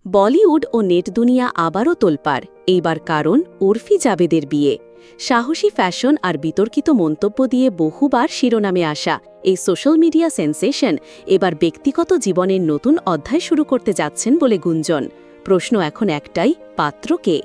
বলিউড ও net দুনিয়া আবারও তোলপাড়, এইবার কারণ উর্ফি জাবেদের বিয়ে। সাহসী ফ্যাশন আর বিতর্কিত মন্তব্য দিয়ে বহুবার শিরোনামে আসা এই সোশ্যাল মিডিয়া সেন্সেশন এবার ব্যক্তিগত জীবনের নতুন অধ্যায় শুরু করতে যাচ্ছেন বলে গুঞ্জন। প্রশ্ন এখন একটাই, পাত্র কে?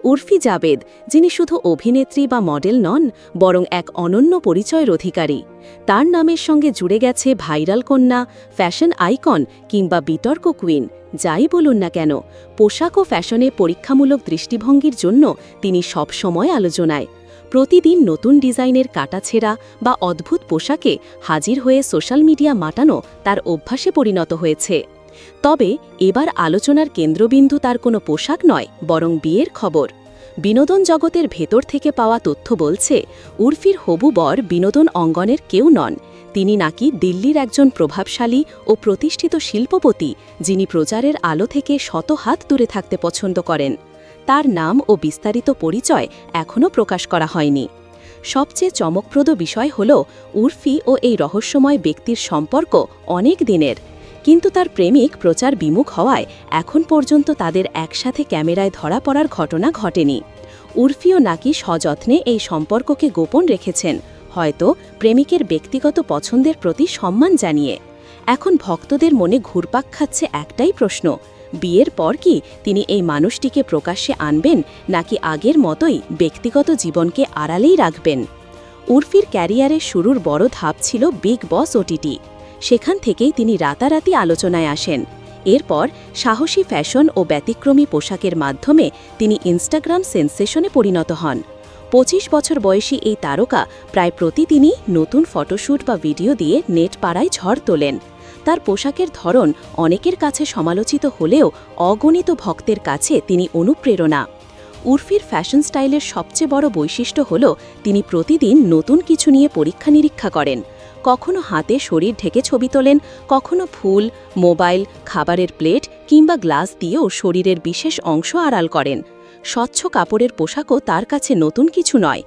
উর্ফি জাবেদ, যিনি শুধু অভিনেত্রী বা মডেল নন, বরং এক অনন্য পরিচয়ের অধিকারী। তার নামের সঙ্গে জুড়ে গেছে ভাইরাল কন্যা, ফ্যাশন আইকন কিংবা বিতর্ক কুইন। যাই বলুন না কেন, পোশাক ও ফ্যাশনে পরীক্ষামূলক দৃষ্টিভঙ্গির জন্য তিনি সবসময় আলোচনায়। প্রতিদিন নতুন ডিজাইনের কাটাছেঁড়া বা অদ্ভুত পোশাকে হাজির হয়ে সোশ্যাল মিডিয়া মাটানো তার অভ্যাসে পরিণত হয়েছে। তবে এবার আলোচনার কেন্দ্রবিন্দু তার কোনো পোশাক নয়, বরং বিয়ের খবর। বিনোদন জগতের ভেতর থেকে পাওয়া তথ্য বলছে, উর্ফির হবু বর বিনোদন অঙ্গনের কেউ নন। তিনি নাকি দিল্লির একজন প্রভাবশালী ও প্রতিষ্ঠিত শিল্পপতি, যিনি প্রচারের আলো থেকে শত হাত দূরে থাকতে পছন্দ করেন। তার নাম ও বিস্তারিত পরিচয় এখনও প্রকাশ করা হয়নি। সবচেয়ে চমকপ্রদ বিষয় হল, উর্ফি ও এই রহস্যময় ব্যক্তির সম্পর্ক অনেক দিনের, কিন্তু তার প্রেমিক প্রচার বিমুখ হওয়ায় এখন পর্যন্ত তাদের একসাথে ক্যামেরায় ধরা পড়ার ঘটনা ঘটেনি। উর্ফিও নাকি সযত্নে এই সম্পর্ককে গোপন রেখেছেন, হয়তো প্রেমিকের ব্যক্তিগত পছন্দের প্রতি সম্মান জানিয়ে। এখন ভক্তদের মনে ঘুরপাক খাচ্ছে একটাই প্রশ্ন, বিয়ের পর কি তিনি এই মানুষটিকে প্রকাশ্যে আনবেন, নাকি আগের মতোই ব্যক্তিগত জীবনকে আড়ালেই রাখবেন? উর্ফির ক্যারিয়ারের শুরুর বড় ধাপ ছিল বিগ বস ওটিটি। সেখান থেকেই তিনি রাতারাতি আলোচনায় আসেন। এরপর সাহসী ফ্যাশন ও ব্যতিক্রমী পোশাকের মাধ্যমে তিনি ইনস্টাগ্রাম সেন্সেশনে পরিণত হন। ২৫ বছর বয়সী এই তারকা প্রায় প্রতিদিনই নতুন ফটোশ্যুট বা ভিডিও দিয়ে নেট পাড়ায় ঝড় তোলেন। তার পোশাকের ধরন অনেকের কাছে সমালোচিত হলেও অগণিত ভক্তের কাছে তিনি অনুপ্রেরণা। উর্ফির ফ্যাশন স্টাইলের সবচেয়ে বড় বৈশিষ্ট্য হল, তিনি প্রতিদিন নতুন কিছু নিয়ে পরীক্ষা নিরীক্ষা করেন। কখনো হাতে শরীর ঢেকে ছবি তোলেন, কখনো ফুল, মোবাইল, খাবারের প্লেট কিংবা গ্লাস দিয়েও শরীরের বিশেষ অংশ আড়াল করেন। স্বচ্ছ কাপড়ের পোশাকও তার কাছে নতুন কিছু নয়।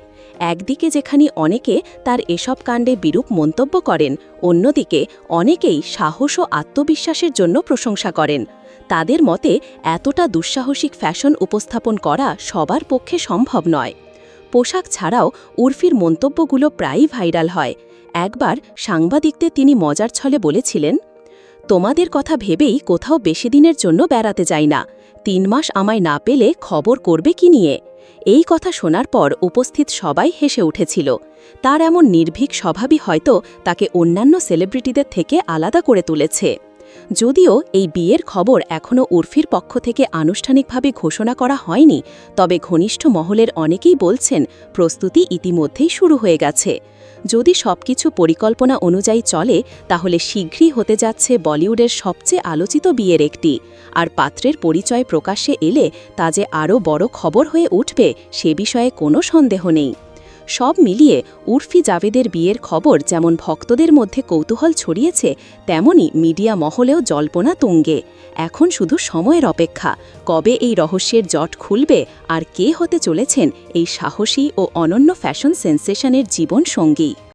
একদিকে যেখানে অনেকে তার এসব কাণ্ডে বিরূপ মন্তব্য করেন, অন্যদিকে অনেকেই সাহস ও আত্মবিশ্বাসের জন্য প্রশংসা করেন। তাদের মতে এতটা দুঃসাহসিক ফ্যাশন উপস্থাপন করা সবার পক্ষে সম্ভব নয়। পোশাক ছাড়াও উর্ফির মন্তব্যগুলো প্রায়ই ভাইরাল হয়। একবার সাংবাদিকদের তিনি মজার ছলে বলেছিলেন, তোমাদের কথা ভেবেই কোথাও বেশি দিনের জন্য বেড়াতে যাই না। ৩ মাস আমায় না পেলে খবর করবে কি নিয়ে? এই কথা শোনার পর উপস্থিত সবাই হেসে উঠেছিল। তার এমন নির্ভীক স্বভাবই হয়তো তাকে অন্যান্য সেলিব্রিটিদের থেকে আলাদা করে তুলেছে। যদিও এই বিয়ের খবর এখনও উর্ফির পক্ষ থেকে আনুষ্ঠানিকভাবে ঘোষণা করা হয়নি, তবে ঘনিষ্ঠ মহলের অনেকেই বলছেন প্রস্তুতি ইতিমধ্যেই শুরু হয়ে গেছে। যদি সবকিছু পরিকল্পনা অনুযায়ী চলে, তাহলে শীঘ্রই হতে যাচ্ছে বলিউডের সবচেয়ে আলোচিত বিয়ের একটি। আর পাত্রের পরিচয় প্রকাশ্যে এলে তা যে আরও বড় খবর হয়ে উঠবে, সে বিষয়ে কোনো সন্দেহ নেই। সব মিলিয়ে উর্ফি জাবেদের বিয়ের খবর যেমন ভক্তদের মধ্যে কৌতূহল ছড়িয়েছে, তেমনি মিডিয়া মহলেও জল্পনা তুঙ্গে। এখন শুধু সময়ের অপেক্ষা, কবে এই রহস্যের জট খুলবে আর কে হতে চলেছেন এই সাহসী ও অনন্য ফ্যাশন সেন্সেশনের জীবন সঙ্গী।